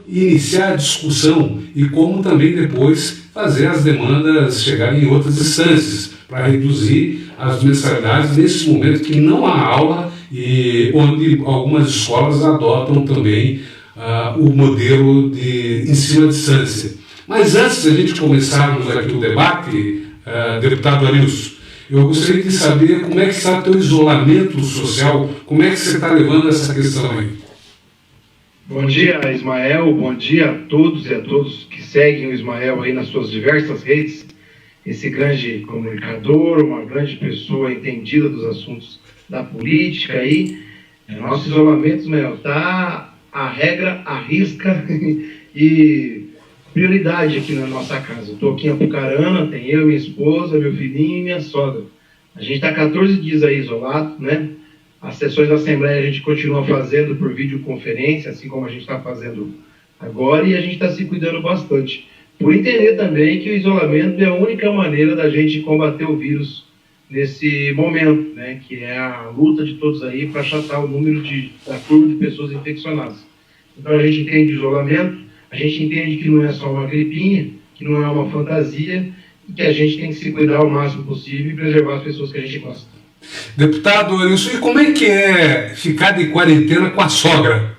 iniciar a discussão e como também depois fazer as demandas chegarem em outras instâncias para reduzir as mensalidades nesse momento que não há aula e onde algumas escolas adotam também o modelo de ensino à distância. Mas antes de a gente começarmos aqui o debate, deputado Arilson, eu gostaria de saber como é que está o teu isolamento social, como é que você está levando essa questão aí? Bom dia, Ismael, bom dia a todos e a todos que seguem o Ismael aí nas suas diversas redes, esse grande comunicador, uma grande pessoa entendida dos assuntos da política aí. Nosso isolamento, Ismael, tá a regra à risca e prioridade aqui na nossa casa. Eu estou aqui em Apucarana, tem eu, minha esposa, meu filhinho e minha sogra. A gente está 14 dias aí isolado, né? As sessões da Assembleia a gente continua fazendo por videoconferência, assim como a gente está fazendo agora, e a gente está se cuidando bastante. Por entender também que o isolamento é a única maneira da gente combater o vírus nesse momento, né? Que é a luta de todos aí para achatar o número da curva de pessoas infeccionadas. Então a gente entende isolamento, a gente entende que não é só uma gripinha, que não é uma fantasia, e que a gente tem que se cuidar o máximo possível e preservar as pessoas que a gente gosta. Deputado Wilson, e como é que é ficar de quarentena com a sogra?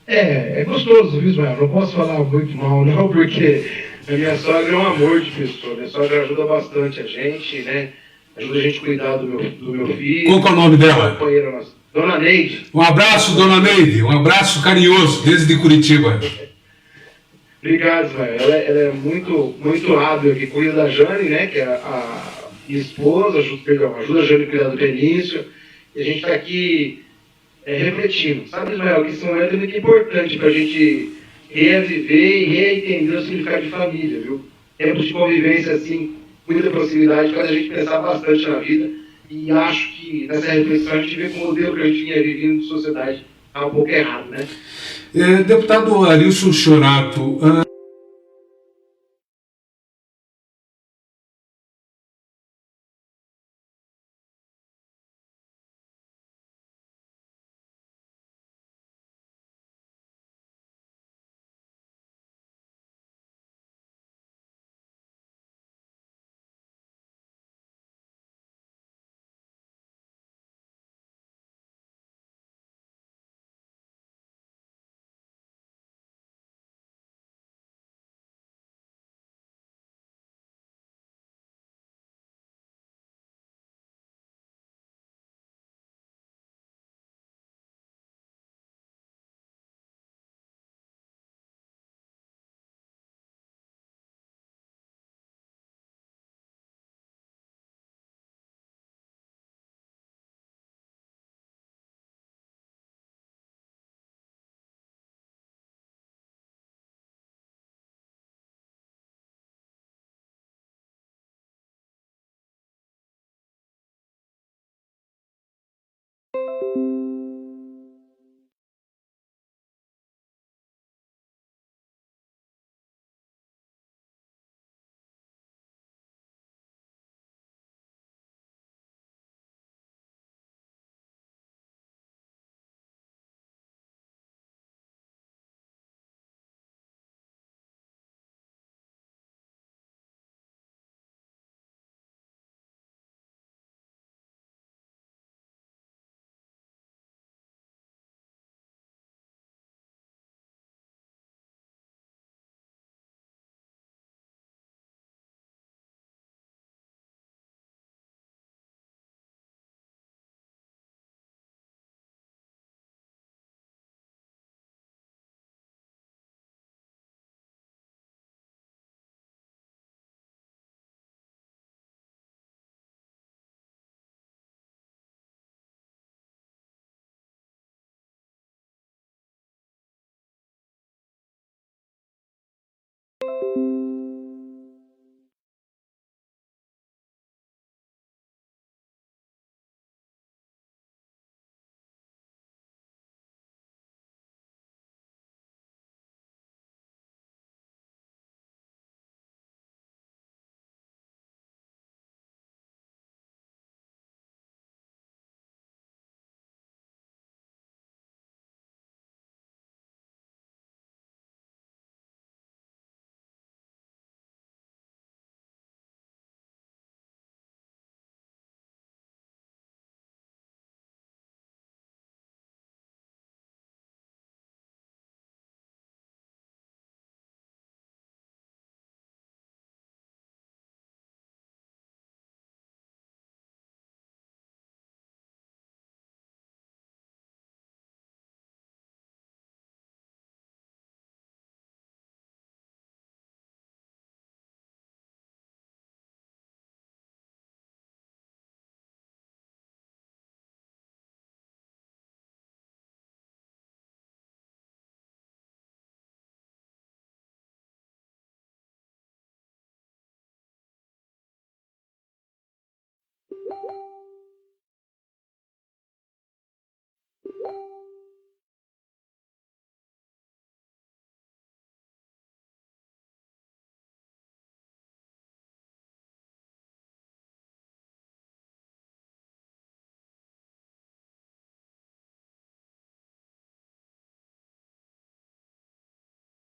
É gostoso, viu, Ismael? Não posso falar muito mal, não, porque a minha sogra é um amor de pessoa. Minha sogra ajuda bastante a gente, né? Ajuda a gente a cuidar do meu filho. Qual que é o nome dela? Companheira nossa. Dona Neide. Um abraço, dona Neide, um abraço carinhoso, desde Curitiba. Obrigado, Ismael. Ela é muito hábil aqui, cuida da Jane, né? Que é a minha esposa, ajuda a Jane a cuidar do Benício. E a gente está aqui refletindo. Sabe, Ismael, que esse momento é muito importante para a gente reviver e reentender o significado de família, viu? Tempos de convivência, assim, muita proximidade, faz a gente pensar bastante na vida. E acho que nessa reflexão a gente vê que o modelo que a gente vinha vivendo de sociedade está um pouco errado, né? Deputado Arilson Chorato,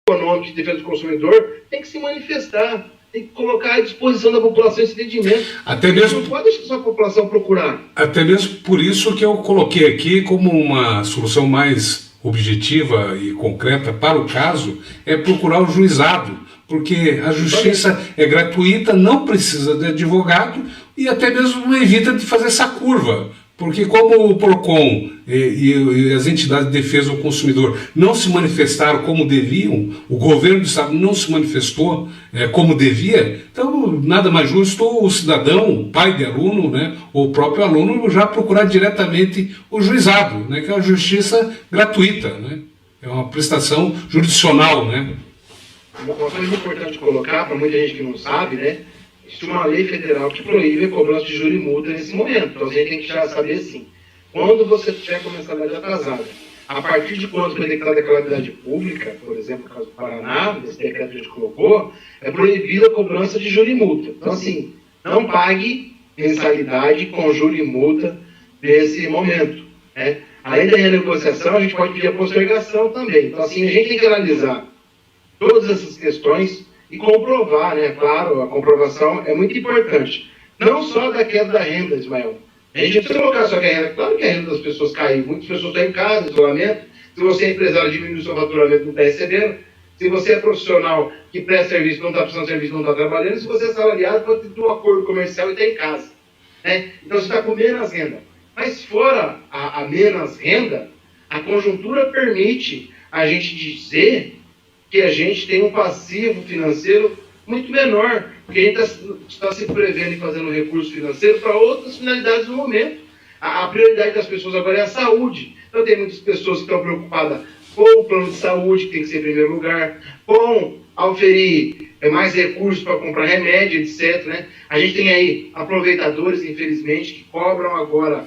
Econômico de defesa do consumidor tem que se manifestar, tem que colocar à disposição da população esse entendimento. Até mesmo, não pode deixar só a população procurar. Até mesmo por isso que eu coloquei aqui como uma solução mais objetiva e concreta para o caso é procurar o juizado, porque a justiça é gratuita, não precisa de advogado e até mesmo evita de fazer essa curva. Porque como o PROCON e as entidades de defesa do consumidor não se manifestaram como deviam, o governo do Estado não se manifestou como devia, então nada mais justo o cidadão, o pai de aluno, né, ou o próprio aluno já procurar diretamente o juizado, né, que é uma justiça gratuita, né, é uma prestação jurisdicional. Né. Uma coisa importante de colocar, para muita gente que não sabe, né, existe uma lei federal que proíbe a cobrança de juros e multa nesse momento. Então, a gente tem que já saber assim, quando você tiver com a mensalidade atrasada, a partir de quando foi declarada a calamidade pública, por exemplo, no caso do Paraná, nesse decreto que a gente colocou, é proibida a cobrança de juros e multa. Então, assim, não pague mensalidade com juros e multa nesse momento. Né? Além da renegociação, a gente pode pedir a postergação também. Então, assim, a gente tem que analisar todas essas questões e comprovar, né? Claro, a comprovação é muito importante. Não só da queda da renda, Ismael. A gente não precisa colocar só que a renda. Claro que a renda das pessoas caiu. Muitas pessoas estão em casa, isolamento. Se você é empresário, diminui o seu faturamento, não está recebendo. Se você é profissional que presta serviço, não está prestando serviço, não está trabalhando. Se você é assalariado, pode ter um acordo comercial e está em casa. Né? Então você está com menos renda. Mas fora a menos renda, a conjuntura permite a gente dizer que a gente tem um passivo financeiro muito menor, porque a gente está se prevendo e fazendo recurso financeiro para outras finalidades no momento. A prioridade das pessoas agora é a saúde. Então tem muitas pessoas que estão preocupadas com o plano de saúde, que tem que ser em primeiro lugar, com oferir mais recursos para comprar remédio, etc. Né? A gente tem aí aproveitadores, infelizmente, que cobram agora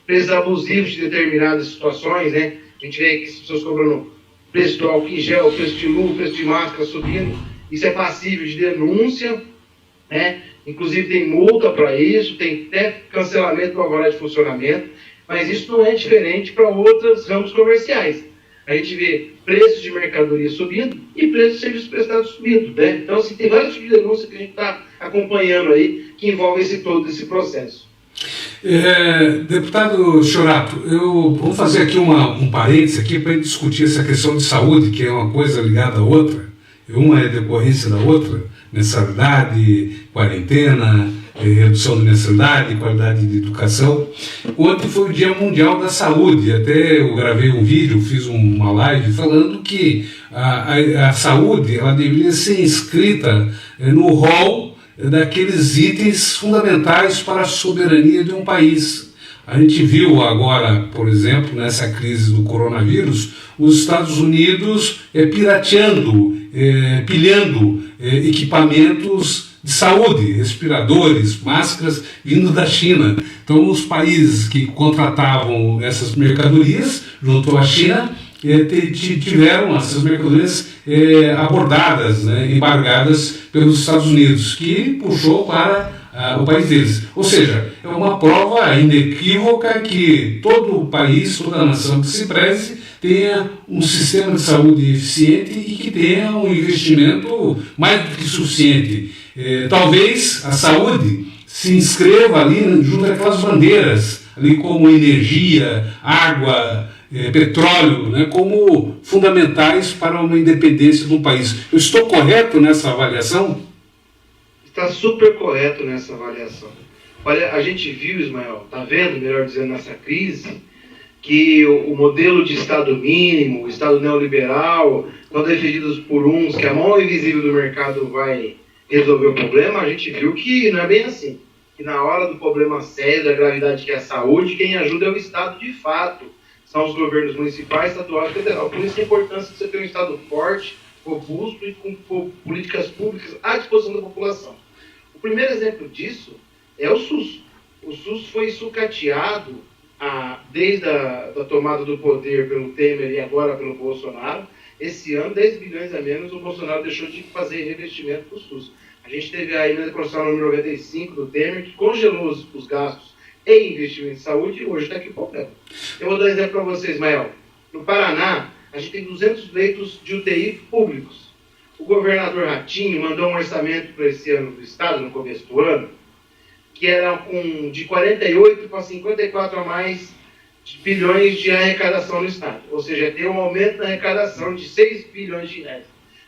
preços abusivos de determinadas situações. Né? A gente vê que as pessoas cobrando preço do álcool em gel, preço de luva, preço de máscara subindo. Isso é passível de denúncia, né? Inclusive tem multa para isso, tem até cancelamento do alvará de funcionamento, mas isso não é diferente para outros ramos comerciais. A gente vê preços de mercadoria subindo e preços de serviços prestados subindo, né? Então, assim, tem vários tipos de denúncia que a gente está acompanhando aí, que envolvem todo esse processo. Deputado Chorato, vou fazer aqui um parênteses aqui para discutir essa questão de saúde, que é uma coisa ligada à outra. Uma é decorrência da outra, mensalidade, quarentena, redução da mensalidade, qualidade de educação. Ontem foi o Dia Mundial da Saúde, até eu gravei um vídeo, fiz uma live falando que a saúde ela deveria ser inscrita no rol daqueles itens fundamentais para a soberania de um país. A gente viu agora, por exemplo, nessa crise do coronavírus, os Estados Unidos pirateando, pilhando equipamentos de saúde, respiradores, máscaras vindo da China. Então, os países que contratavam essas mercadorias junto à China tiveram essas mercadorias abordadas, né, embargadas pelos Estados Unidos, que puxou para o país deles. Ou seja, é uma prova inequívoca que todo o país, toda a nação que se preze, tenha um sistema de saúde eficiente e que tenha um investimento mais do que suficiente. Talvez a saúde se inscreva ali junto àquelas bandeiras, ali como energia, água, petróleo, né, como fundamentais para uma independência de um país. Eu estou correto nessa avaliação? Está super correto nessa avaliação. Olha, a gente viu, Ismael, está vendo, melhor dizendo, nessa crise, que o modelo de Estado mínimo, o Estado neoliberal, quando defendidos por uns, que a mão invisível do mercado vai resolver o problema, a gente viu que não é bem assim. Que na hora do problema sério, da gravidade que é a saúde, quem ajuda é o Estado de fato. São os governos municipais, estaduais e federal. Por isso a importância de você ter um Estado forte, robusto e com políticas públicas à disposição da população. O primeiro exemplo disso é o SUS. O SUS foi sucateado desde a tomada do poder pelo Temer e agora pelo Bolsonaro, esse ano 10 bilhões a menos o Bolsonaro deixou de fazer revestimento para o SUS. A gente teve a emenda constitucional número 95 do Temer, que congelou os gastos em investimento em saúde, e hoje está aqui o problema. Eu vou dar um exemplo para vocês, Mael. No Paraná, a gente tem 200 leitos de UTI públicos. O governador Ratinho mandou um orçamento para esse ano do Estado, no começo do ano, que era de 48 para 54 a mais bilhões de arrecadação no Estado. Ou seja, tem um aumento na arrecadação de 6 bilhões de reais.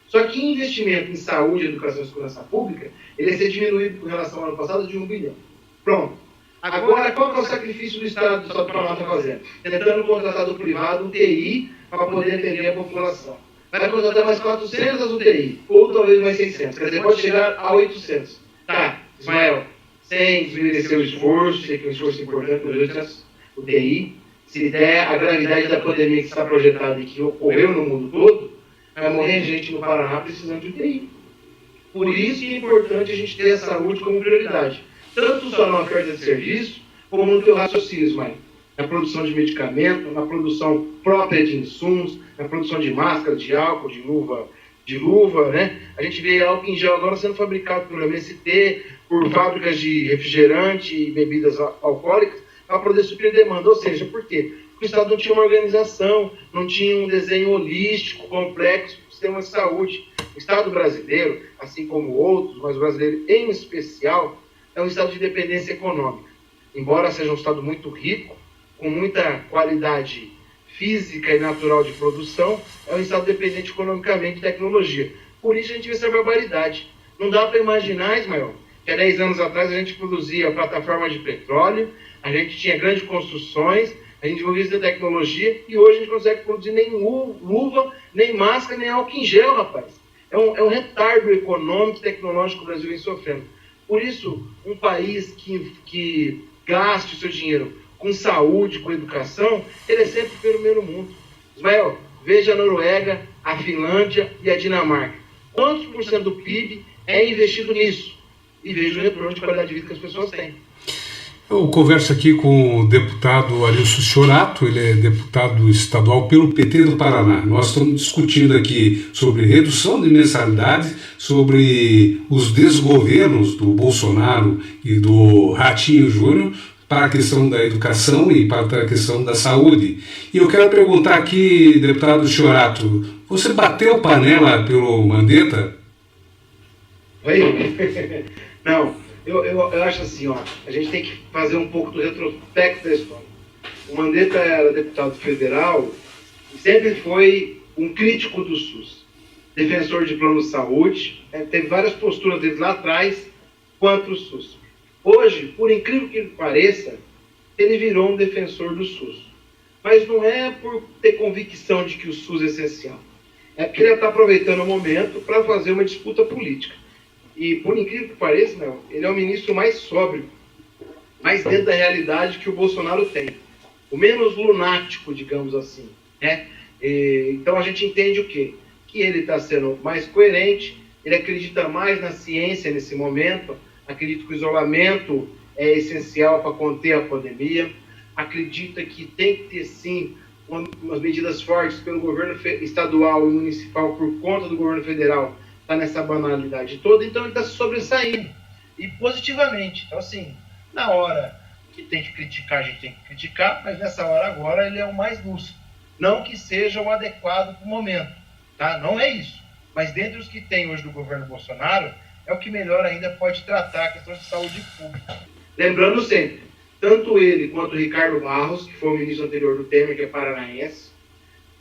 Só que investimento em saúde, educação e segurança pública, ele ia ser diminuído com relação ao ano passado de 1 bilhão. Pronto. Agora, qual que é o sacrifício do Estado do Paraná está fazendo? Tentando contratar do privado UTI para poder atender a população. Vai contratar mais 400 UTI, ou talvez mais 600. Quer dizer, pode chegar a 800. Tá, Ismael, sem desmerecer o esforço, sei que é um esforço importante para 800 UTI, se der a gravidade da pandemia que está projetada e que ocorreu no mundo todo, vai morrer gente no Paraná precisando de UTI. Por isso que é importante a gente ter a saúde como prioridade. Tanto só na oferta de serviço, como no teu raciocínio, Ismael. Na produção de medicamento, na produção própria de insumos, na produção de máscara, de álcool, de luva, né? A gente vê álcool em gel agora sendo fabricado pelo MST, por fábricas de refrigerante e bebidas alcoólicas, para poder suprir demanda. Ou seja, por quê? Porque o Estado não tinha uma organização, não tinha um desenho holístico, complexo do sistema de saúde. O Estado brasileiro, assim como outros, mas o brasileiro em especial, é um Estado de dependência econômica. Embora seja um Estado muito rico, com muita qualidade física e natural de produção, é um Estado dependente economicamente de tecnologia. Por isso a gente vê essa barbaridade. Não dá para imaginar, Ismael, que há 10 anos atrás a gente produzia plataforma de petróleo, a gente tinha grandes construções, a gente desenvolvia essa tecnologia e hoje a gente consegue produzir nem luva, nem máscara, nem álcool em gel, rapaz. É um retardo econômico e tecnológico que o Brasil vem sofrendo. Por isso, um país que gaste o seu dinheiro com saúde, com educação, ele é sempre o primeiro mundo. Ismael, veja a Noruega, a Finlândia e a Dinamarca. Quantos por cento do PIB é investido nisso? E veja o retorno de qualidade de vida que as pessoas têm. Eu converso aqui com o deputado Arilson Chorato, ele é deputado estadual pelo PT do Paraná. Nós estamos discutindo aqui sobre redução de mensalidades, sobre os desgovernos do Bolsonaro e do Ratinho Júnior para a questão da educação e para a questão da saúde. E eu quero perguntar aqui, deputado Chorato, você bateu panela pelo Mandetta? Oi? Não. Eu acho assim, ó, a gente tem que fazer um pouco do retrospecto da história. O Mandetta era deputado federal e sempre foi um crítico do SUS, defensor de plano de saúde, teve várias posturas dele lá atrás contra o SUS. Hoje, por incrível que pareça, ele virou um defensor do SUS. Mas não é por ter convicção de que o SUS é essencial. É porque ele está aproveitando o momento para fazer uma disputa política. E, por incrível que pareça, não, ele é o ministro mais sóbrio, mais dentro da realidade que o Bolsonaro tem. O menos lunático, digamos assim. Né? Então, a gente entende o quê? Que ele está sendo mais coerente, ele acredita mais na ciência nesse momento, acredita que o isolamento é essencial para conter a pandemia, acredita que tem que ter, sim, umas medidas fortes pelo governo estadual e municipal por conta do governo federal, está nessa banalidade toda, então ele está se sobressaindo, e positivamente. Então, assim, na hora que tem que criticar, a gente tem que criticar, mas nessa hora agora ele é o mais lúcido. Não que seja o adequado para o momento, tá? Não é isso. Mas dentre os que tem hoje do governo Bolsonaro, é o que melhor ainda pode tratar a questão de saúde pública. Lembrando sempre, tanto ele quanto o Ricardo Barros, que foi o ministro anterior do Temer, que é paranaense,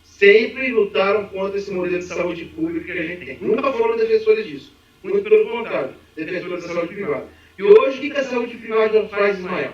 sempre lutaram contra esse modelo de saúde pública que a gente tem. Nunca foram defensores disso. Muito pelo contrário, defensores da saúde privada. E hoje, o que a saúde privada faz, Ismael?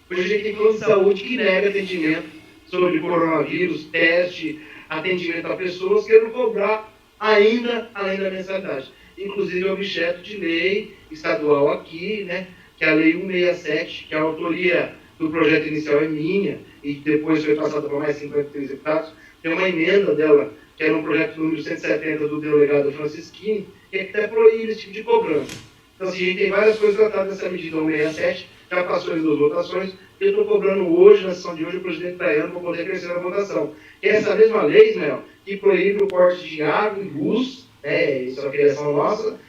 Hoje a gente tem plano de saúde que nega atendimento sobre coronavírus, teste, atendimento a pessoas, querendo cobrar ainda além da mensalidade. Inclusive, é objeto de lei estadual aqui, né, que é a Lei 167, que a autoria do projeto inicial é minha, e depois foi passada para mais 53 deputados. Tem uma emenda dela, que era um projeto número 170 do delegado Francisquini, que até proíbe esse tipo de cobrança. Então, assim, a gente tem várias coisas tratadas nessa medida 167, já passou em 2 votações, e eu estou cobrando hoje, na sessão de hoje, o presidente Traiano para poder crescer na votação. Que é essa mesma lei, Ismael, que proíbe o corte de água e luz, isso é uma criação nossa,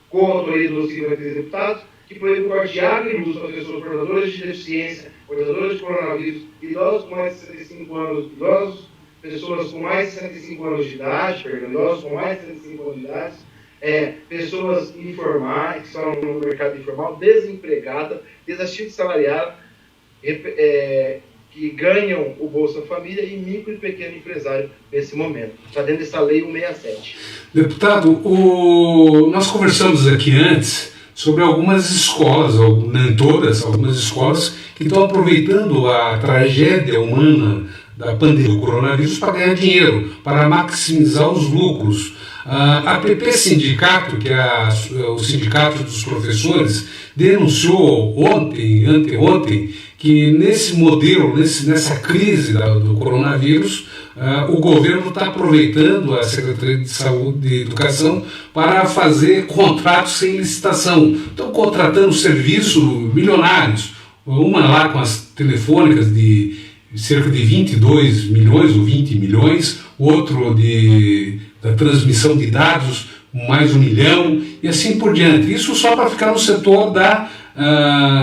com a autoria dos 53 deputados, que proíbe o corte de água e luz para pessoas portadoras de deficiência, portadoras de coronavírus, idosos com mais de 65 anos, pessoas com mais de 65 anos de idade, idosos com mais de 65 anos de idade, pessoas informais, que estão no mercado informal, desempregada, desassistido salariado, que ganham o Bolsa Família e micro e pequeno empresário nesse momento. Está dentro dessa lei 167. Deputado, nós conversamos aqui antes sobre algumas escolas, nem todas, algumas escolas que estão aproveitando a tragédia humana da pandemia do coronavírus para ganhar dinheiro, para maximizar os lucros. A PP Sindicato, que é o Sindicato dos Professores, denunciou anteontem, que nesse modelo, nessa crise do coronavírus, o governo está aproveitando a Secretaria de Saúde e Educação para fazer contratos sem licitação. Estão contratando serviços milionários, uma lá com as telefônicas de cerca de 22 milhões ou 20 milhões, outro da transmissão de dados, mais 1 milhão, e assim por diante. Isso só para ficar no setor da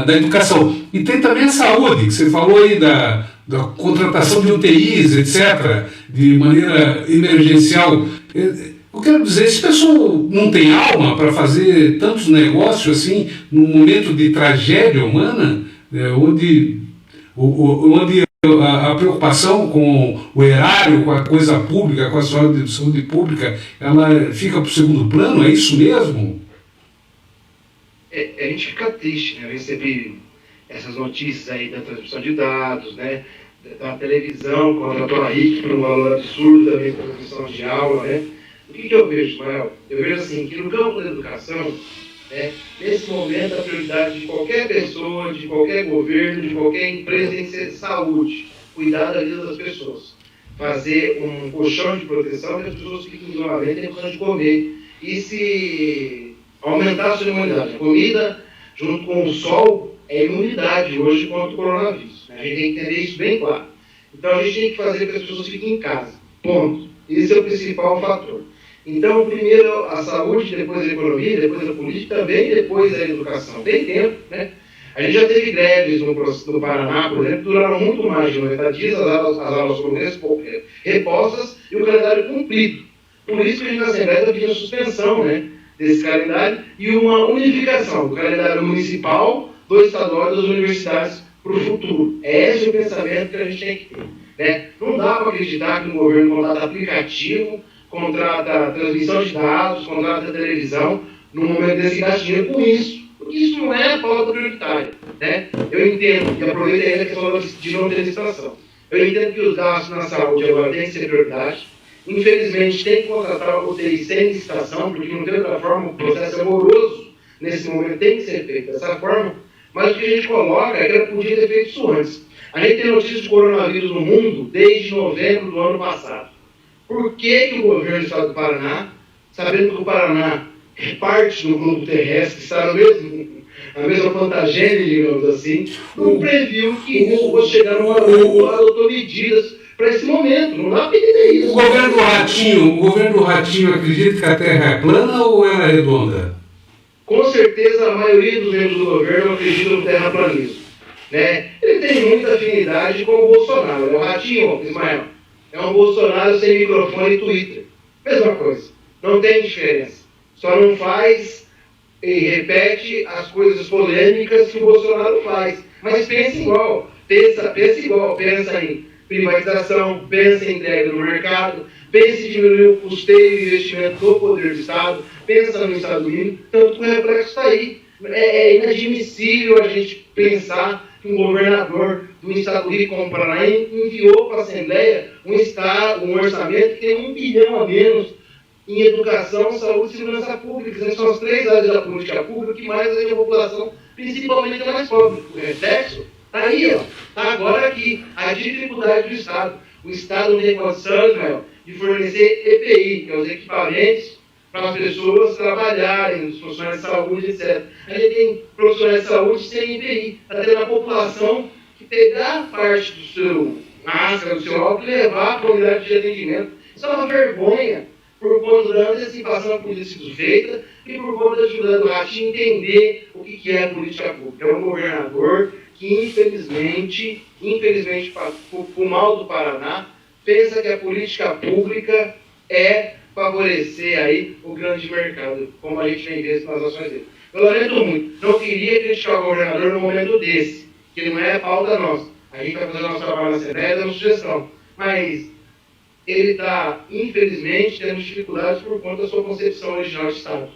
educação. E tem também a saúde, que você falou aí da contratação de UTIs, etc., de maneira emergencial. Eu quero dizer, esse pessoal não tem alma para fazer tantos negócios assim, num momento de tragédia humana, onde a preocupação com o erário, com a coisa pública, com a saúde pública, ela fica para o segundo plano, é isso mesmo? A gente fica triste, né? Eu recebi essas notícias aí da transmissão de dados, né? Da televisão, contratou a RIC por um valor absurdo também para transmissão de aula, né? O que eu vejo, Ismael? Eu vejo assim, que no campo da educação, nesse momento a prioridade de qualquer pessoa, de qualquer governo, de qualquer empresa tem que ser saúde, cuidar da vida das pessoas, fazer um colchão de proteção que as pessoas fiquem em isolamento e tenham de comer, e se aumentar a sua imunidade. A comida, junto com o sol, é imunidade hoje contra o coronavírus. A gente tem que entender isso bem claro. Então a gente tem que fazer com que as pessoas fiquem em casa. Ponto. Esse é o principal fator. Então, primeiro a saúde, depois a economia, depois a política, também depois a educação. Tem tempo, né? A gente já teve greves no Paraná, por exemplo, que duraram muito mais de 90 dias, as aulas foram repostas e o calendário cumprido. Por isso que a gente na Assembleia está pedindo suspensão, né, desse calendário e uma unificação do calendário municipal, do estadual e das universidades para o futuro. É esse o pensamento que a gente tem que ter. Né? Não dá para acreditar que o governo contrata aplicativo, contrata transmissão de dados, contrata televisão, no momento desse gasto dinheiro com isso. Porque isso não é pauta prioritária. Né? Eu entendo, e aproveito ainda a questão de não ter licitação. Eu entendo que os gastos na saúde agora têm que ser prioridade. Infelizmente, tem que contratar o UTI sem licitação, porque não tem outra forma, o processo é moroso, nesse momento tem que ser feito dessa forma, mas o que a gente coloca é que ela podia ter feito isso antes. A gente tem notícias de coronavírus no mundo desde novembro do ano passado. Por que o governo do estado do Paraná, sabendo que o Paraná é parte do globo terrestre, está na mesma pantagênese, digamos assim, não previu que isso fosse chegar numa hora, adotou medidas para esse momento? Não dá para entender isso. O governo do Ratinho acredita que a Terra é plana ou ela é redonda? Com certeza a maioria dos membros do governo acredita no terraplanismo. Né? Ele tem muita afinidade com o Bolsonaro. O Ratinho, Ismael, é um Bolsonaro sem microfone e Twitter. Mesma coisa. Não tem diferença. Só não faz e repete as coisas polêmicas que o Bolsonaro faz. Mas pensa igual. Pensa em privatização, pensa em entrega no mercado, pensa em diminuir o custeio e investimento do poder do Estado, pensa no Estado mínimo, tanto que o reflexo está aí. É inadmissível a gente pensar que um governador do Estado rico como o Paraná enviou para a Assembleia um orçamento que tem 1 bilhão a menos em educação, saúde e segurança pública, que são as 3 áreas da política pública que mais atingem a população, principalmente a mais pobre. O reflexo está aí, está agora aqui, a dificuldade do Estado. O Estado não tem condição, Ismael, de fornecer EPI, que é os equipamentos para as pessoas trabalharem, os profissionais de saúde, etc. A gente tem profissionais de saúde sem IPI, está tendo a população que pegar parte do seu máscara, do seu óculos e levar para a unidade de atendimento. Isso é uma vergonha, por conta da antecipação que podia ser feita e por conta da ajuda do Ratinho entender o que é política pública. É um governador que, infelizmente, para o mal do Paraná, pensa que a política pública é favorecer aí o grande mercado, como a gente vem vendo nas ações dele. Eu lamento muito, não queria criticar o governador no momento desse, que não é pauta nossa. A gente vai fazer o nosso trabalho na Assembleia dando sugestão, mas ele está, infelizmente, tendo dificuldades por conta da sua concepção original de Estado.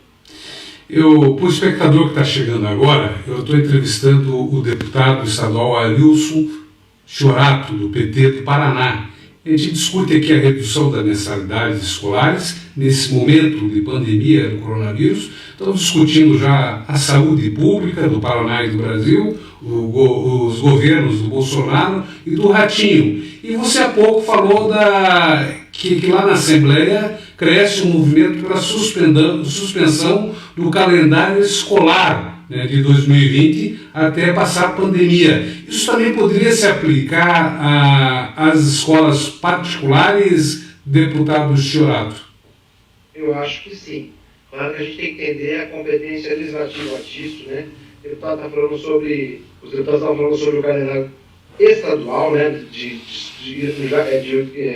Para o espectador que está chegando agora, eu estou entrevistando o deputado estadual Arilson Chorato, do PT do Paraná. A gente discute aqui a redução das mensalidades escolares nesse momento de pandemia do coronavírus. Estamos discutindo já a saúde pública do Paraná e do Brasil, os governos do Bolsonaro e do Ratinho. E você há pouco falou que lá na Assembleia cresce um movimento pela suspensão do calendário escolar, né, de 2020 até passar a pandemia. Isso também poderia se aplicar às escolas particulares, deputado Chorato? Eu acho que sim. Claro que a gente tem que entender a competência legislativa disso, né? Os deputados estavam falando sobre o calendário estadual, né, de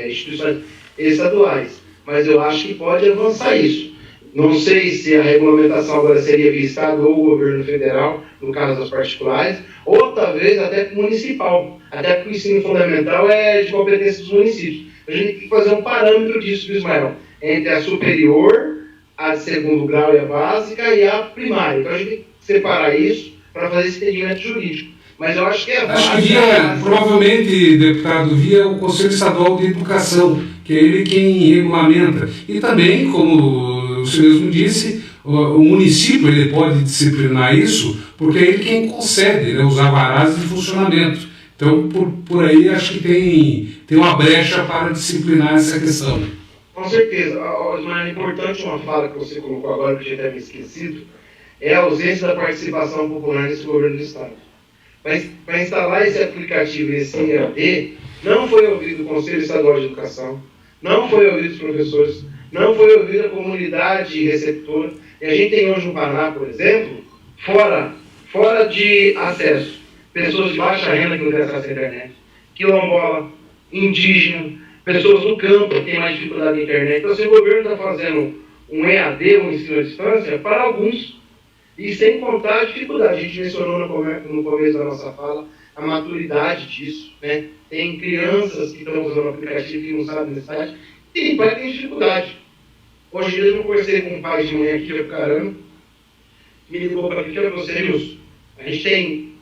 instituições estaduais, mas eu acho que pode avançar isso. Não sei se a regulamentação agora seria via Estado ou governo federal, no caso das particulares, ou talvez até municipal, até porque o ensino fundamental é de competência dos municípios. A gente tem que fazer um parâmetro disso, Ismael, entre a superior, a de segundo grau e a básica, e a primária. Então a gente tem que separar isso para fazer esse entendimento jurídico. Mas eu acho que provavelmente, deputado, via o Conselho Estadual de Educação, que é ele quem regulamenta. E também, como você mesmo disse, o município ele pode disciplinar isso, porque é ele quem concede, né, os alvarás de funcionamento. Então, por aí, acho que tem uma brecha para disciplinar essa questão. Com certeza. Mas é importante uma fala que você colocou agora, que eu já tinha me esquecido, é a ausência da participação popular nesse governo do Estado. Para instalar esse aplicativo, esse EAD, não foi ouvido o Conselho Estadual de Educação, não foi ouvido os professores, não foi ouvida a comunidade receptora. E a gente tem hoje no Paraná, por exemplo, fora de acesso, pessoas de baixa renda que não têm acesso à internet, quilombola, indígena, pessoas do campo que têm mais dificuldade na internet. Então, se o governo está fazendo um EAD, um ensino à distância, para alguns, e sem contar a dificuldade. A gente mencionou no começo da nossa fala a maturidade disso, né? Tem crianças que estão usando o aplicativo e não sabem a necessidade, e tem pai que tem dificuldade. Hoje mesmo eu conversei com um pai de manhã aqui de Apucarana, me ligou para mim e falou: Wilson, a gente tem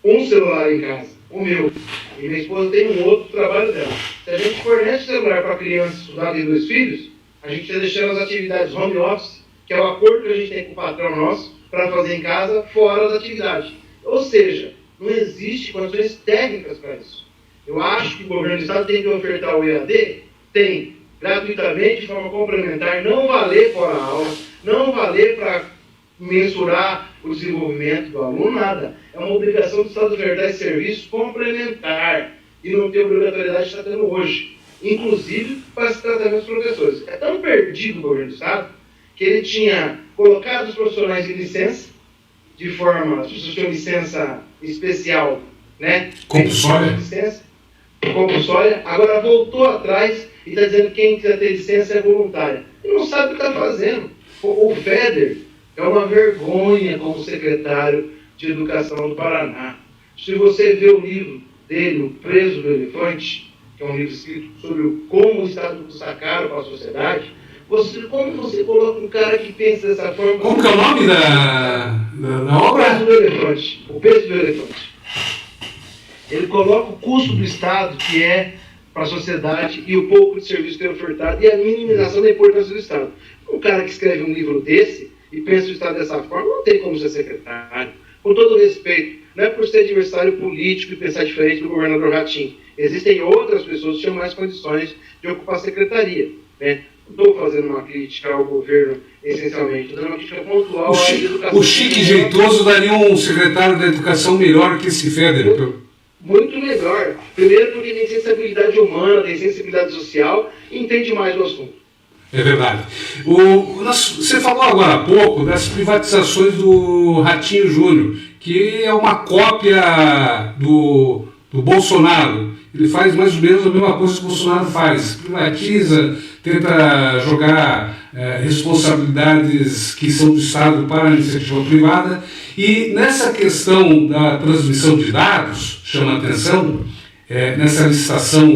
um celular em casa, o meu, e minha esposa tem um outro trabalho dela. Se a gente fornece celular para a criança estudar de 2 filhos, a gente está deixando as atividades home office, que é o acordo que a gente tem com o patrão nosso, para fazer em casa, fora da atividade. Ou seja, não existe condições técnicas para isso. Eu acho que o governo do Estado tem que ofertar o EAD, tem, gratuitamente, de forma complementar, não valer fora a aula, não valer para mensurar o desenvolvimento do aluno, nada. É uma obrigação do Estado ofertar esse serviço complementar e não ter obrigatoriedade que está tendo hoje, inclusive para esse tratamento dos professores. É tão perdido o governo do Estado que ele tinha colocado os profissionais em licença, de forma, as pessoas tinham licença especial, né? Compulsória. Compulsória, agora voltou atrás e está dizendo que quem quiser ter licença é voluntária. E não sabe o que está fazendo. O Feder é uma vergonha como secretário de Educação do Paraná. Se você vê o livro dele, O Preso do Elefante, que é um livro escrito sobre como o Estado custa caro para a sociedade, como você coloca um cara que pensa dessa forma... Como que é o nome da obra? O Peso do Elefante. O Peso do Elefante. Ele coloca o custo do Estado, que é para a sociedade, e o pouco de serviço que é ofertado, e a minimização da importância do Estado. Um cara que escreve um livro desse e pensa o Estado dessa forma, não tem como ser secretário. Com todo respeito, não é por ser adversário político e pensar diferente do governador Ratinho. Existem outras pessoas que tinham mais condições de ocupar a secretaria, né? Não estou fazendo uma crítica ao governo, essencialmente, estou dando uma crítica pontual à educação. O Chique Jeitoso daria um secretário da educação melhor que esse Federer. Muito melhor. Primeiro porque tem sensibilidade humana, tem sensibilidade social e entende mais do assunto. É verdade. Você falou agora há pouco das privatizações do Ratinho Júnior, que é uma cópia do Bolsonaro. Ele faz mais ou menos a mesma coisa que o Bolsonaro faz. Privatiza, tenta jogar responsabilidades que são do Estado para a iniciativa privada. E nessa questão da transmissão de dados, chama a atenção, nessa licitação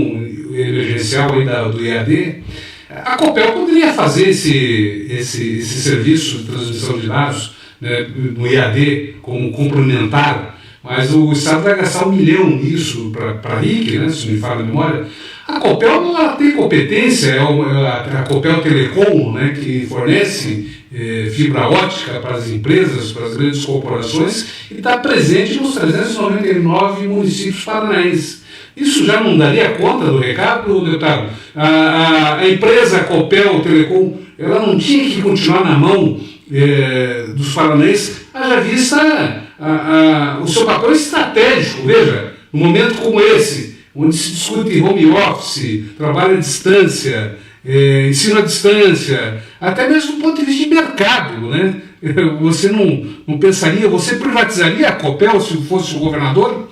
emergencial aí do EAD, a Copel poderia fazer esse serviço de transmissão de dados, né, no EAD como complementar, mas o Estado vai gastar 1 milhão nisso para a RIC, né, se não me falha a memória. A Copel ela tem competência, a Copel Telecom, né, que fornece fibra ótica para as empresas, para as grandes corporações, e está presente nos 399 municípios paranaenses. Isso já não daria conta do recado, deputado? A empresa Copel Telecom, ela não tinha que continuar na mão dos paranaenses, haja vista o seu papel estratégico. Veja, num momento como esse, onde se discute home office, trabalho à distância, ensino à distância, até mesmo do ponto de vista de mercado, né? Você não pensaria, você privatizaria a Copel se fosse o governador?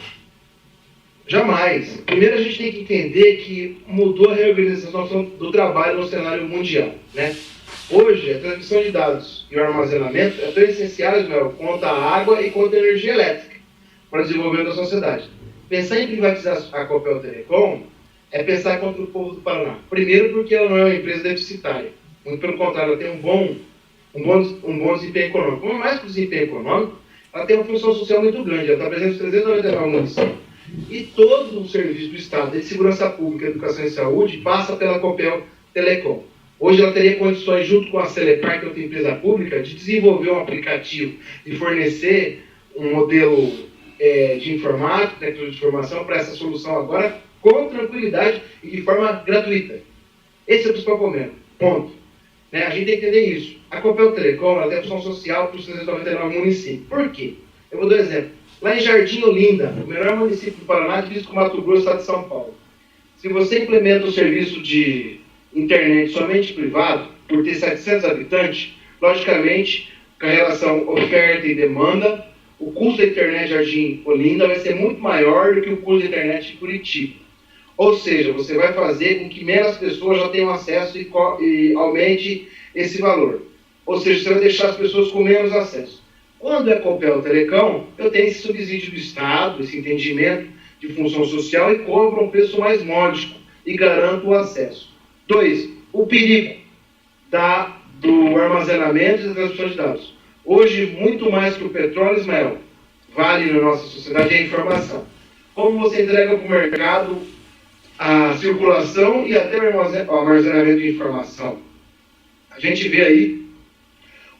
Jamais. Primeiro a gente tem que entender que mudou a reorganização do trabalho no cenário mundial, né? Hoje, a transmissão de dados e o armazenamento é tão essenciais, quanto a água e quanto a energia elétrica para o desenvolvimento da sociedade. Pensar em privatizar a Copel Telecom é pensar contra o povo do Paraná. Primeiro porque ela não é uma empresa deficitária. Muito pelo contrário, ela tem um bom desempenho econômico. Mas mais que o desempenho econômico, ela tem uma função social muito grande. Ela está presente nos 399 municípios. E todo o serviço do Estado de segurança pública, educação e saúde passa pela Copel Telecom. Hoje ela teria condições, junto com a Celepar, que é outra empresa pública, de desenvolver um aplicativo e fornecer um modelo de informática, tecnologia de informação para essa solução agora, com tranquilidade e de forma gratuita. Esse é o principal ponto. Né? A gente tem que entender isso. A Copel Telecom ela tem função social para os 399 municípios. Por quê? Eu vou dar um exemplo. Lá em Jardim Olinda, o melhor município do Paraná, dividido com Mato Grosso, estado de São Paulo. Se você implementa o serviço de internet somente privado, por ter 700 habitantes, logicamente, com a relação oferta e demanda, o custo da internet Jardim Olinda vai ser muito maior do que o custo da internet de Curitiba. Ou seja, você vai fazer com que menos pessoas já tenham acesso e aumente esse valor. Ou seja, você vai deixar as pessoas com menos acesso. Quando é Copel Telecom, eu tenho esse subsídio do Estado, esse entendimento de função social e cobro um preço mais módico e garanto o acesso. 2. O perigo do armazenamento e da transmissão de dados. Hoje, muito mais que o petróleo, Ismael, vale na nossa sociedade a informação. Como você entrega para o mercado a circulação e até o armazenamento de informação. A gente vê aí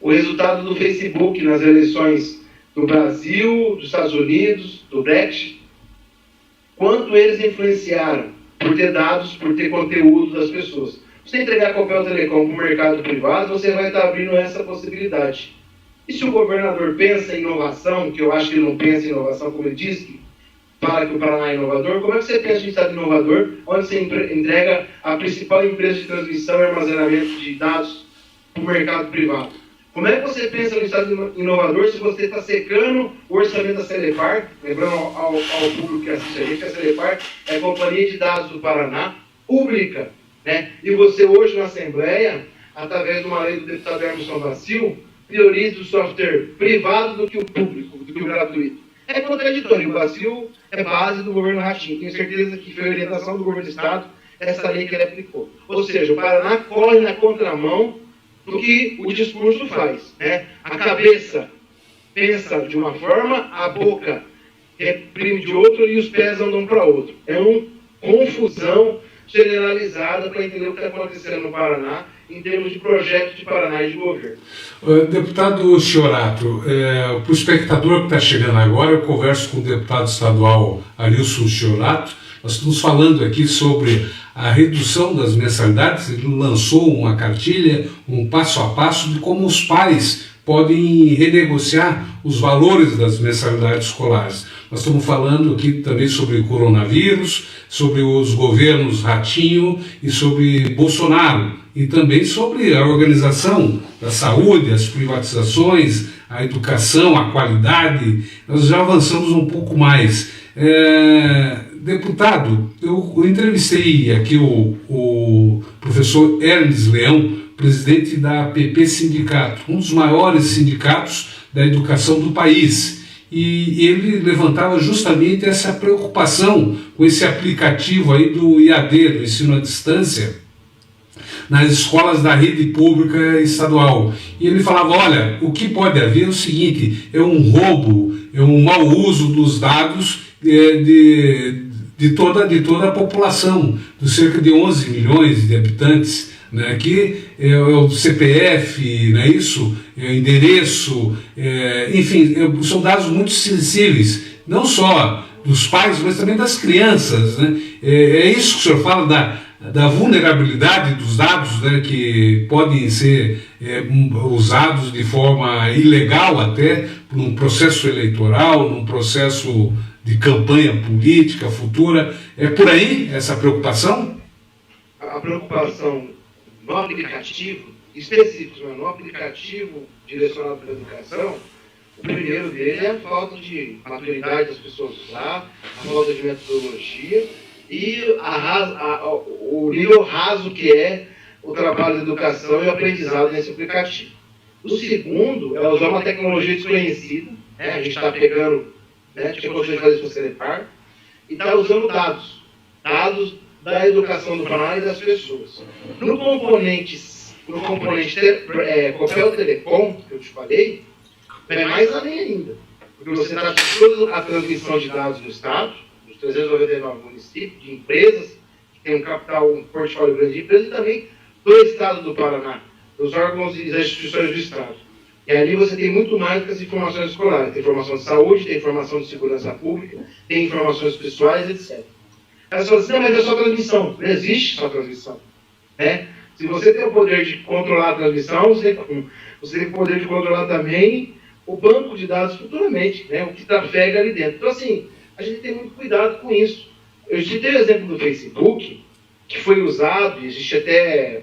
o resultado do Facebook nas eleições do Brasil, dos Estados Unidos, do Brexit, quanto eles influenciaram por ter dados, por ter conteúdo das pessoas. Se você entregar a Copel Telecom para o mercado privado, você vai estar abrindo essa possibilidade. E se o governador pensa em inovação, que eu acho que ele não pensa em inovação, como ele disse, que fala que o Paraná é inovador, como é que você pensa em estado inovador, onde você entrega a principal empresa de transmissão e armazenamento de dados para o mercado privado? Como é que você pensa no estado inovador se você está secando o orçamento da Celepar, lembrando ao público que assiste a gente, a Celepar é a Companhia de Dados do Paraná, pública, né? E você hoje na Assembleia, através de uma lei do deputado Emerson Vacil, prioriza o software privado do que o público, do que o gratuito. É contraditório, o Vacil é base do governo Ratinho, tenho certeza que foi a orientação do governo do Estado essa lei que ele aplicou. Ou seja, o Paraná corre na contramão do que o discurso faz, né? A cabeça pensa de uma forma, a boca reprime de outra e os pés andam para outro. É uma confusão generalizada para entender o que está acontecendo no Paraná em termos de projeto de Paraná e de governo. Deputado Chiorato, para o espectador que está chegando agora, eu converso com o deputado estadual Arilson Chiorato, Nós estamos falando aqui sobre a redução das mensalidades. Ele lançou uma cartilha, um passo a passo de como os pais podem renegociar os valores das mensalidades escolares. Nós estamos falando aqui também sobre o coronavírus, sobre os governos ratinho e sobre Bolsonaro, e também sobre a organização da saúde, as privatizações, a educação, a qualidade. Nós já avançamos um pouco mais. Deputado, eu entrevistei aqui o professor Hermes Leão, presidente da APP Sindicato, um dos maiores sindicatos da educação do país. E ele levantava justamente essa preocupação com esse aplicativo aí do IAD, do ensino à distância, nas escolas da rede pública estadual. E ele falava, olha, o que pode haver é o seguinte, é um roubo, é um mau uso dos dados de toda a população, dos cerca de 11 milhões de habitantes, né? Aqui é o CPF, não é isso? É o endereço, enfim, são dados muito sensíveis, não só dos pais, mas também das crianças, né? É isso que o senhor fala da vulnerabilidade dos dados, né, que podem ser usados de forma ilegal até num processo eleitoral, num processo de campanha política futura. É por aí essa preocupação? A preocupação no aplicativo específico, no aplicativo direcionado para a educação, o primeiro dele é a falta de maturidade das pessoas usar, a falta de metodologia e o nível raso que é o trabalho de educação e o aprendizado nesse aplicativo. O segundo é usar uma tecnologia desconhecida, né? A gente está pegando, né, tinha condições de fazer isso no Celepar, e está usando dados da educação do Paraná e das pessoas. No componente Copel Telecom, que eu te falei, vai mais além ainda, porque você está toda a transmissão de dados do Estado, dos 399 municípios, de empresas, que tem um capital, um portfólio grande de empresas, e também do Estado do Paraná, dos órgãos e das instituições do Estado. E ali você tem muito mais do que as informações escolares. Tem informação de saúde, tem informação de segurança pública, tem informações pessoais, etc. Aí você fala assim, não, mas é só transmissão. Não existe só transmissão, né? Se você tem o poder de controlar a transmissão, você tem o poder de controlar também o banco de dados futuramente, né? O que trafega ali dentro. Então, assim, a gente tem muito cuidado com isso. Eu citei o exemplo do Facebook, que foi usado, e existe até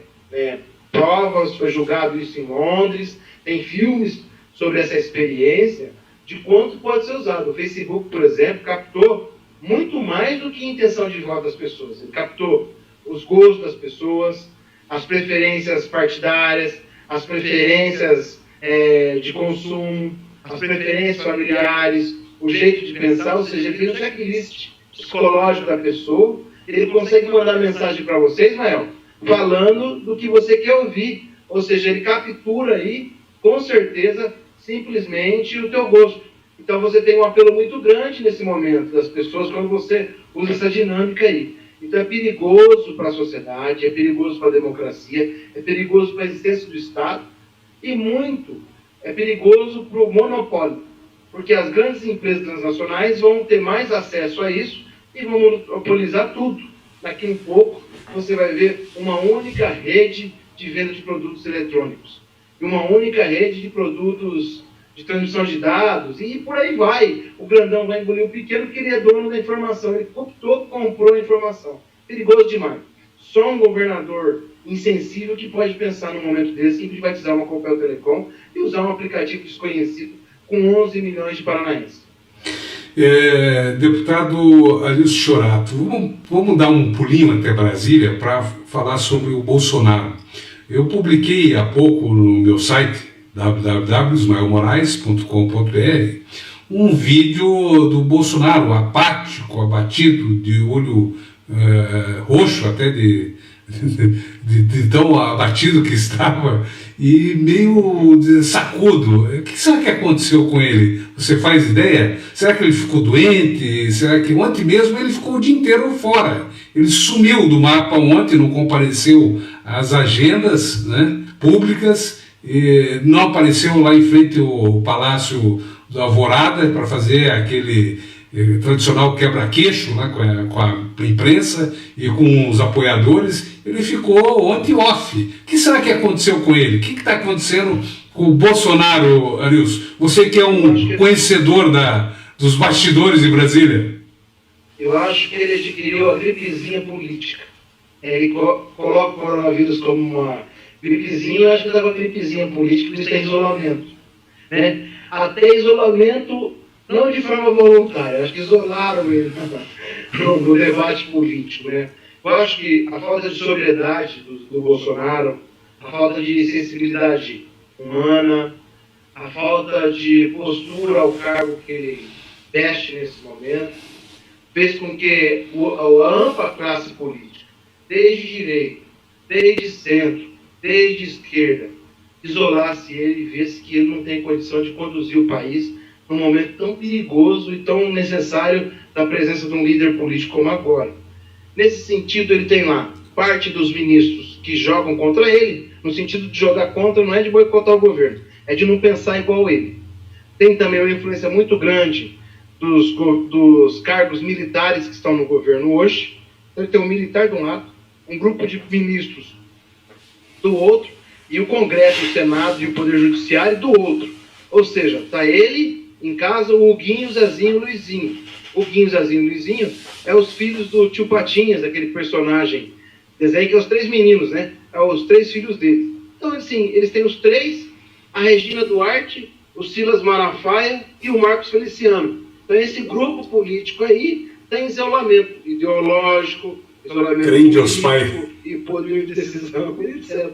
provas, foi julgado isso em Londres, tem filmes sobre essa experiência, de quanto pode ser usado. O Facebook, por exemplo, captou muito mais do que a intenção de voto das pessoas. Ele captou os gostos das pessoas, as preferências partidárias, as preferências de consumo, as preferências familiares, o jeito de pensar, ou seja, ele tem um checklist psicológico da pessoa, ele consegue mandar mensagem para você, Ismael, falando do que você quer ouvir, ou seja, ele captura aí, com certeza, simplesmente o teu gosto. Então você tem um apelo muito grande nesse momento das pessoas quando você usa essa dinâmica aí. Então é perigoso para a sociedade, é perigoso para a democracia, é perigoso para a existência do Estado e muito é perigoso para o monopólio, porque as grandes empresas transnacionais vão ter mais acesso a isso e vão monopolizar tudo. Daqui a um pouco você vai ver uma única rede de venda de produtos eletrônicos e uma única rede de produtos de transmissão de dados, e por aí vai. O grandão vai engolir o pequeno porque ele é dono da informação, ele comprou a informação. Perigoso demais. Só um governador insensível que pode pensar num momento desse em privatizar uma Copel Telecom e usar um aplicativo desconhecido com 11 milhões de paranaenses. Deputado Arilson Chorato, vamos dar um pulinho até Brasília para falar sobre o Bolsonaro. Eu publiquei há pouco no meu site www.ismaelmorais.com.br um vídeo do Bolsonaro apático, abatido, de olho roxo até de tão abatido que estava e meio sacudo. O que será que aconteceu com ele? Você faz ideia? Será que ele ficou doente? Será que ontem mesmo ele ficou o dia inteiro fora? Ele sumiu do mapa ontem, não compareceu às agendas, né, públicas, não apareceu lá em frente ao Palácio da Alvorada para fazer aquele tradicional quebra-queixo, né, com a imprensa e com os apoiadores, ele ficou ontem off. O que será que aconteceu com ele? O que está acontecendo com o Bolsonaro, Arilson? Você que é um conhecedor dos bastidores de Brasília. Eu acho que ele adquiriu a gripezinha política. Ele coloca o coronavírus como uma gripezinha, eu acho que estava gripezinha política, por isso é isolamento. Né? Até isolamento, não de forma voluntária, acho que isolaram ele no debate político. Né? Eu acho que a falta de sobriedade do Bolsonaro, a falta de sensibilidade humana, a falta de postura ao cargo que ele veste nesse momento, fez com que a ampla classe política, desde direita, desde centro, desde esquerda, isolasse ele e visse que ele não tem condição de conduzir o país num momento tão perigoso e tão necessário da presença de um líder político como agora. Nesse sentido, ele tem lá parte dos ministros que jogam contra ele, no sentido de jogar contra não é de boicotar o governo, é de não pensar igual ele. Tem também uma influência muito grande dos cargos militares que estão no governo hoje. Então, ele tem um militar de um lado, um grupo de ministros do outro, e o Congresso, o Senado e o Poder Judiciário do outro. Ou seja, está ele em casa, o Huguinho, o Zezinho e o Luizinho. O Huguinho, o Zezinho e o Luizinho é os filhos do tio Patinhas, aquele personagem desenho que é os três meninos, né? É os três filhos dele. Então, assim, eles têm os três, a Regina Duarte, o Silas Malafaia e o Marcos Feliciano. Então, esse grupo político aí tem isolamento ideológico, isolamento político e poder de decisão, etc.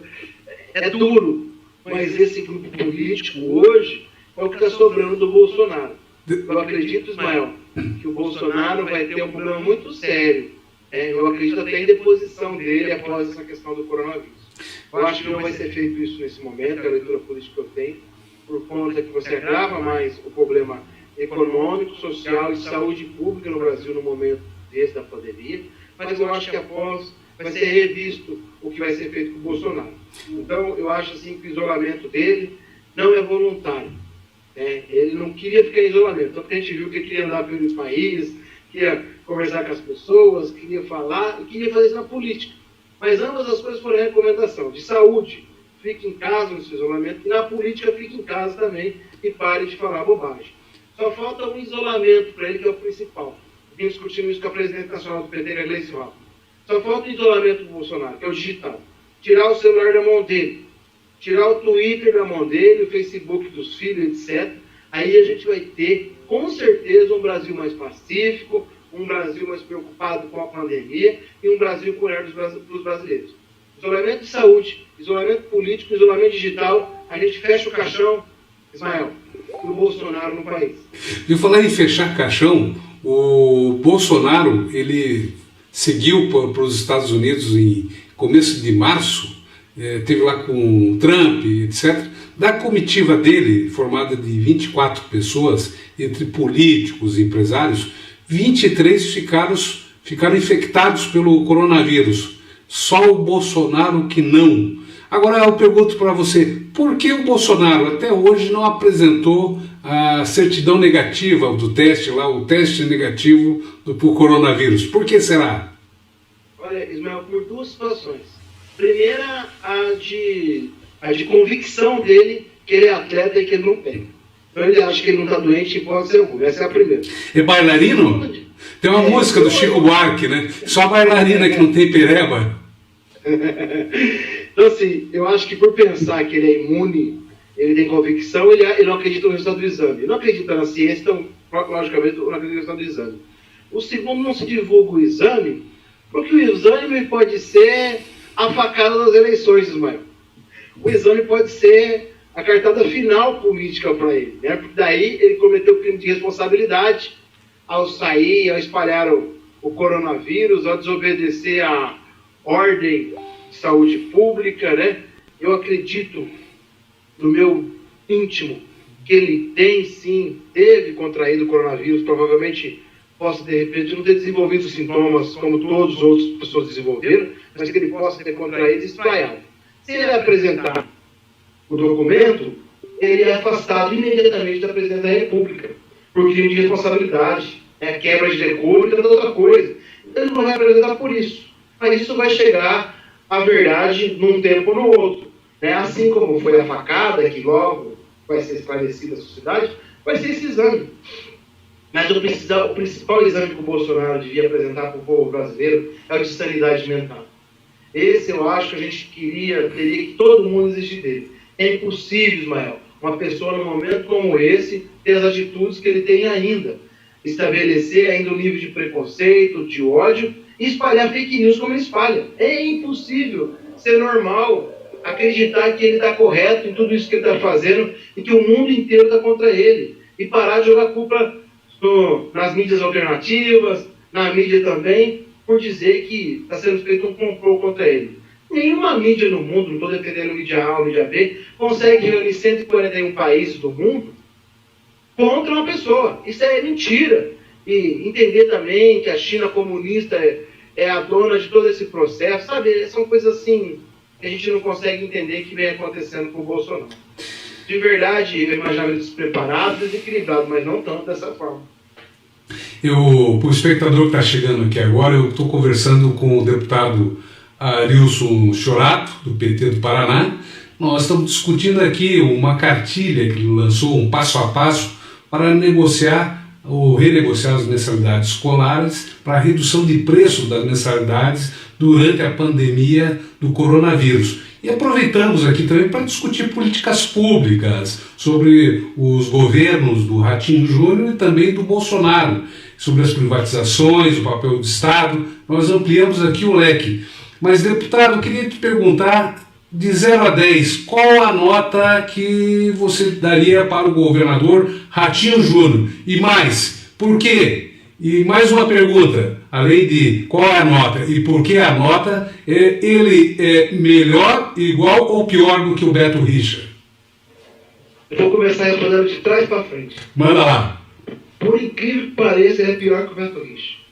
É duro, mas esse grupo político hoje é o que está sobrando do Bolsonaro. Eu acredito, Ismael, que o Bolsonaro vai ter um problema muito sério. Eu acredito até em deposição dele após essa questão do coronavírus. Eu acho que não vai ser feito isso nesse momento, é a leitura política que eu tenho, por conta que você agrava mais o problema econômico, social e saúde pública no Brasil no momento desse da pandemia, mas eu acho que após vai ser revisto o que vai ser feito com o Bolsonaro. Então, eu acho assim que o isolamento dele não é voluntário. Ele não queria ficar em isolamento, tanto que a gente viu que ele queria andar pelo país, queria conversar com as pessoas, queria falar e queria fazer isso na política. Mas ambas as coisas foram recomendação. De saúde, fique em casa no seu isolamento, e na política, fique em casa também e pare de falar bobagem. Só falta um isolamento para ele, que é o principal. Vim discutindo isso com a presidente nacional do PT, a Gleice Hoffmann. Só falta o isolamento do Bolsonaro, que é o digital. Tirar o celular da mão dele, tirar o Twitter da mão dele, o Facebook dos filhos, etc. Aí a gente vai ter, com certeza, um Brasil mais pacífico, um Brasil mais preocupado com a pandemia e um Brasil com o olhar dos brasileiros. Isolamento de saúde, isolamento político, isolamento digital, a gente fecha o caixão, Ismael, do Bolsonaro no país. E falar em fechar caixão, o Bolsonaro, ele seguiu para os Estados Unidos em começo de março, teve lá com o Trump, etc. Da comitiva dele, formada de 24 pessoas, entre políticos e empresários, 23 ficaram infectados pelo coronavírus. Só o Bolsonaro que não. Agora eu pergunto para você, por que o Bolsonaro até hoje não apresentou a certidão negativa do teste lá, o teste negativo do coronavírus? Por que será? Olha, Ismael, por duas situações. Primeira, a de convicção dele que ele é atleta e que ele não pega. Então ele acha que ele não está doente e pode ser algum. Essa é a primeira. É bailarino? Tem uma música do Chico Buarque, né? Só bailarina que não tem pereba. Então, assim, eu acho que por pensar que ele é imune, ele tem convicção, ele não acredita no resultado do exame. Ele não acredita na ciência, então, logicamente, não acredita no resultado do exame. O segundo, não se divulga o exame, porque o exame pode ser a facada das eleições, Ismael. O exame pode ser a cartada final política para ele, né? Porque daí ele cometeu crime de responsabilidade ao sair, ao espalhar o coronavírus, ao desobedecer a ordem de saúde pública, né? Eu acredito, no meu íntimo, que ele teve contraído o coronavírus, provavelmente possa, de repente, não ter desenvolvido sintomas como todas as outras pessoas desenvolveram, mas que ele possa ter contraído e espalhado. Se ele apresentar o documento, ele é afastado imediatamente da presidência da República, por crime de responsabilidade. né, quebra de decoro e tanta outra coisa. Então ele não vai apresentar por isso. Mas isso vai chegar à verdade num tempo ou no outro. Né? Assim como foi a facada, que logo vai ser esclarecida a sociedade, vai ser esse exame. Mas o principal exame que o Bolsonaro devia apresentar para o povo brasileiro é o de sanidade mental. Esse eu acho que a gente teria que todo mundo exigir dele. É impossível, Ismael, uma pessoa num momento como esse ter as atitudes que ele tem ainda. Estabelecer ainda um nível de preconceito, de ódio e espalhar fake news como ele espalha. É impossível ser normal acreditar que ele está correto em tudo isso que ele está fazendo e que o mundo inteiro está contra ele. E parar de jogar culpa nas mídias alternativas, na mídia também, por dizer que está sendo feito um complô contra ele. Nenhuma mídia no mundo, não estou defendendo mídia A ou mídia B, consegue reunir 141 países do mundo contra uma pessoa. Isso é mentira. E entender também que a China comunista é a dona de todo esse processo, sabe? São coisas assim que a gente não consegue entender que vem acontecendo com o Bolsonaro. De verdade, eu imaginava ele despreparado, desequilibrado, mas não tanto dessa forma. Para o espectador que está chegando aqui agora, eu estou conversando com o deputado Arilson Chorato, do PT do Paraná. Nós estamos discutindo aqui uma cartilha que ele lançou, um passo a passo, para negociar ou renegociar as mensalidades escolares para a redução de preço das mensalidades durante a pandemia do coronavírus. E aproveitamos aqui também para discutir políticas públicas sobre os governos do Ratinho Júnior e também do Bolsonaro, sobre as privatizações, o papel do Estado. Nós ampliamos aqui o leque. Mas, deputado, eu queria te perguntar, de 0 a 10, qual a nota que você daria para o governador Ratinho Júnior? E mais, por quê? E mais uma pergunta, além de qual é a nota e por que a nota, ele é melhor, igual ou pior do que o Beto Richa? Eu vou começar respondendo de trás para frente. Manda lá. Por incrível que pareça, ele é pior que o Beto Richa.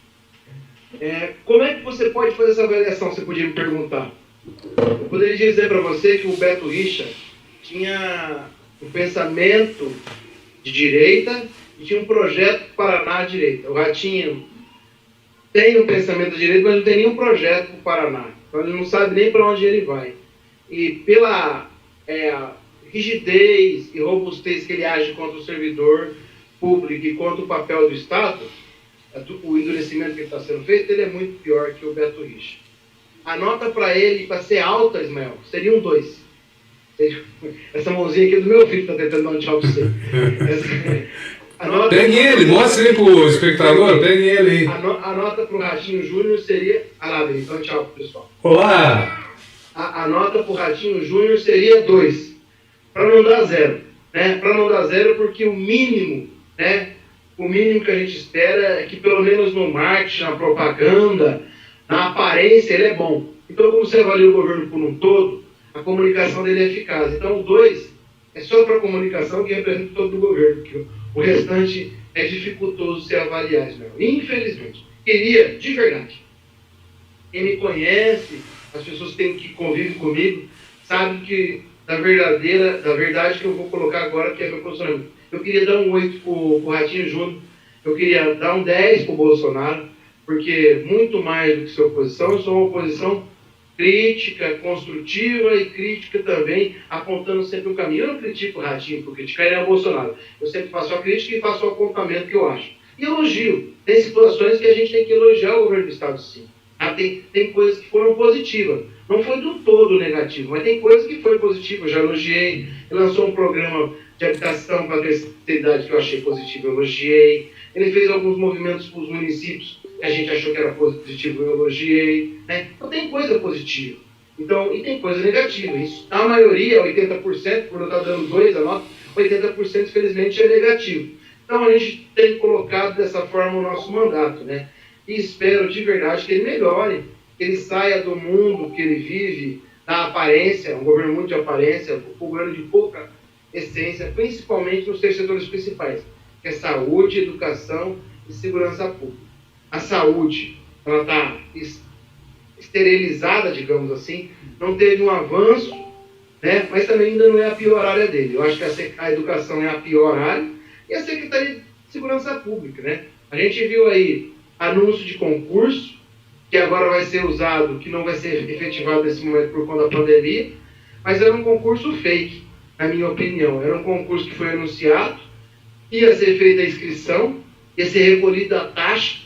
Como é que você pode fazer essa avaliação, você podia me perguntar? Eu poderia dizer para você que o Beto Richa tinha um pensamento de direita e tinha um projeto Paraná à direita. O Ratinho tem um pensamento de direita, mas não tem nenhum projeto para o Paraná. Então ele não sabe nem para onde ele vai. E pela rigidez e robustez que ele age contra o servidor público e contra o papel do Estado, o endurecimento que está sendo feito, ele é muito pior que o Beto Richa. A nota para ele, para ser alta, Ismael, seria um 2. Essa mãozinha aqui do meu filho está tentando dar um tchau para você. Pegue ele, mostre ele para o espectador, pegue ele aí. A nota para o Ratinho Júnior seria... lá, então tchau pro pessoal. Olá! A nota para o Ratinho Júnior seria 2. Para não dar 0. Né? Para não dar 0 porque o mínimo, né? O mínimo que a gente espera é que pelo menos no marketing, na propaganda, na aparência, ele é bom. Então, como você avalia o governo por um todo, a comunicação dele é eficaz. Então, o 2 é só para a comunicação que representa todo o governo, porque o restante é dificultoso se avaliar, Ismael. Infelizmente. Queria, de verdade. Quem me conhece, as pessoas que convivem comigo, sabem que da verdade que eu vou colocar agora, que é meu posicionamento. Eu queria dar um 8 para o Ratinho Júnior, eu queria dar um 10 para o Bolsonaro, porque muito mais do que sua oposição, eu sou uma oposição crítica, construtiva e crítica também, apontando sempre um caminho. Eu não critico o Ratinho por criticar, ele é o Bolsonaro. Eu sempre faço a crítica e faço o apontamento que eu acho. E elogio. Tem situações que a gente tem que elogiar o governo do Estado, sim. Tem coisas que foram positivas. Não foi do todo negativo, mas tem coisas que foram positivas. Eu já elogiei. Ele lançou um programa de habitação para a terceira idade que eu achei positivo, eu elogiei. Ele fez alguns movimentos para os municípios que a gente achou que era positivo, eu elogiei. Né? Então tem coisa positiva. Então, e tem coisa negativa. Isso, a maioria, 80%, por eu estar dando 2 a nota, 80% infelizmente é negativo. Então a gente tem colocado dessa forma o nosso mandato, né? E espero de verdade que ele melhore, que ele saia do mundo que ele vive, da aparência, um governo muito de aparência, um governo de pouca essência, principalmente nos 3 setores principais, que é saúde, educação e segurança pública. A saúde, ela está esterilizada, digamos assim, não teve um avanço, né? Mas também ainda não é a pior área dele. Eu acho que a educação é a pior área e a Secretaria de Segurança Pública, né? A gente viu aí anúncio de concurso, que agora vai ser usado, que não vai ser efetivado nesse momento por conta da pandemia, mas era um concurso fake, na minha opinião. Era um concurso que foi anunciado, ia ser feita a inscrição, ia ser recolhida a taxa,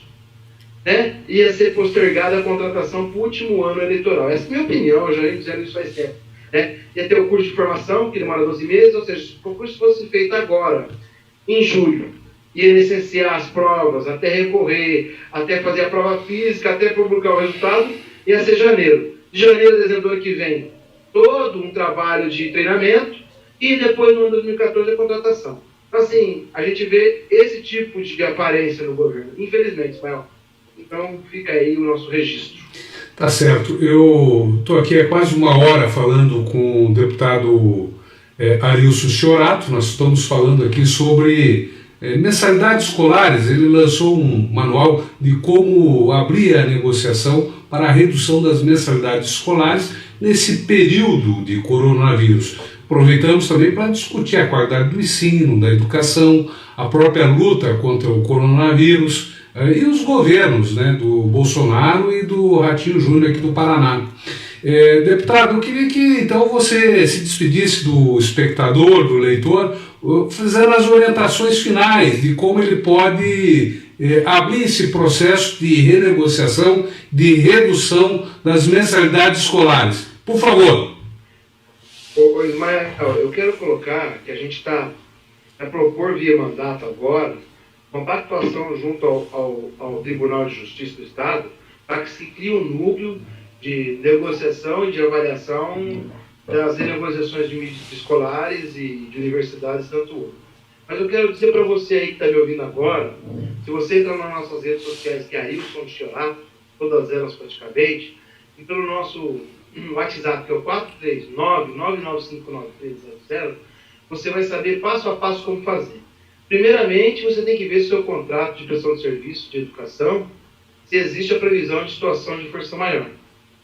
né? Ia ser postergada a contratação para o último ano eleitoral. Essa é a minha opinião, eu já venho dizendo isso faz tempo. Né? Ia ter o curso de formação, que demora 12 meses, ou seja, se o concurso fosse feito agora, em julho, ia licenciar as provas, até recorrer, até fazer a prova física, até publicar o resultado, ia ser janeiro. De janeiro a dezembro do ano que vem, todo um trabalho de treinamento, e depois no ano 2014 a contratação. Então, assim, a gente vê esse tipo de aparência no governo, infelizmente, Ismael. Então, fica aí o nosso registro. Tá certo. Eu estou aqui há quase uma hora falando com o deputado Arilson Chiorato. Nós estamos falando aqui sobre mensalidades escolares. Ele lançou um manual de como abrir a negociação para a redução das mensalidades escolares nesse período de coronavírus. Aproveitamos também para discutir a qualidade do ensino, da educação, a própria luta contra o coronavírus e os governos, né, do Bolsonaro e do Ratinho Júnior aqui do Paraná. Deputado, eu queria que então você se despedisse do espectador, do leitor, fazendo as orientações finais de como ele pode abrir esse processo de renegociação, de redução das mensalidades escolares. Por favor. Ô Ismael, eu quero colocar que a gente está a propor via mandato agora uma pactuação junto ao Tribunal de Justiça do Estado para que se crie um núcleo de negociação e de avaliação das renegociações de mídias escolares e de universidades, tanto outro. Mas eu quero dizer para você aí que está me ouvindo agora, se você entrar nas nossas redes sociais, que é Arilson Chiorato, todas elas praticamente, e pelo nosso WhatsApp, que é o 439-9959-300, você vai saber passo a passo como fazer. Primeiramente, você tem que ver se o seu contrato de prestação de serviço de educação, se existe a previsão de situação de força maior.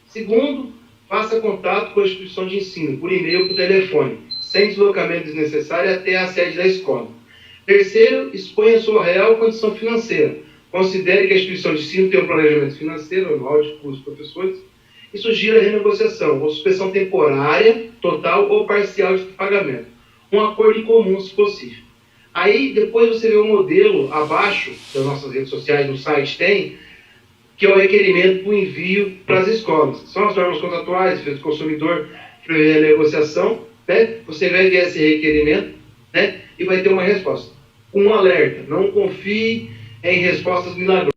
Segundo, faça contato com a instituição de ensino, por e-mail ou por telefone, sem deslocamento desnecessário até a sede da escola. Terceiro, exponha a sua real condição financeira. Considere que a instituição de ensino tem um planejamento financeiro anual de custos dos professores e sugira a renegociação ou suspensão temporária, total ou parcial de pagamento. Um acordo em comum, se possível. Aí, depois você vê o modelo abaixo das nossas redes sociais, no site tem, que é o requerimento para o envio para as escolas. São as normas contratuais, defesa do consumidor, prevê a negociação, né? Você vai ver esse requerimento, né? E vai ter uma resposta. Um alerta, não confie em respostas milagrosas.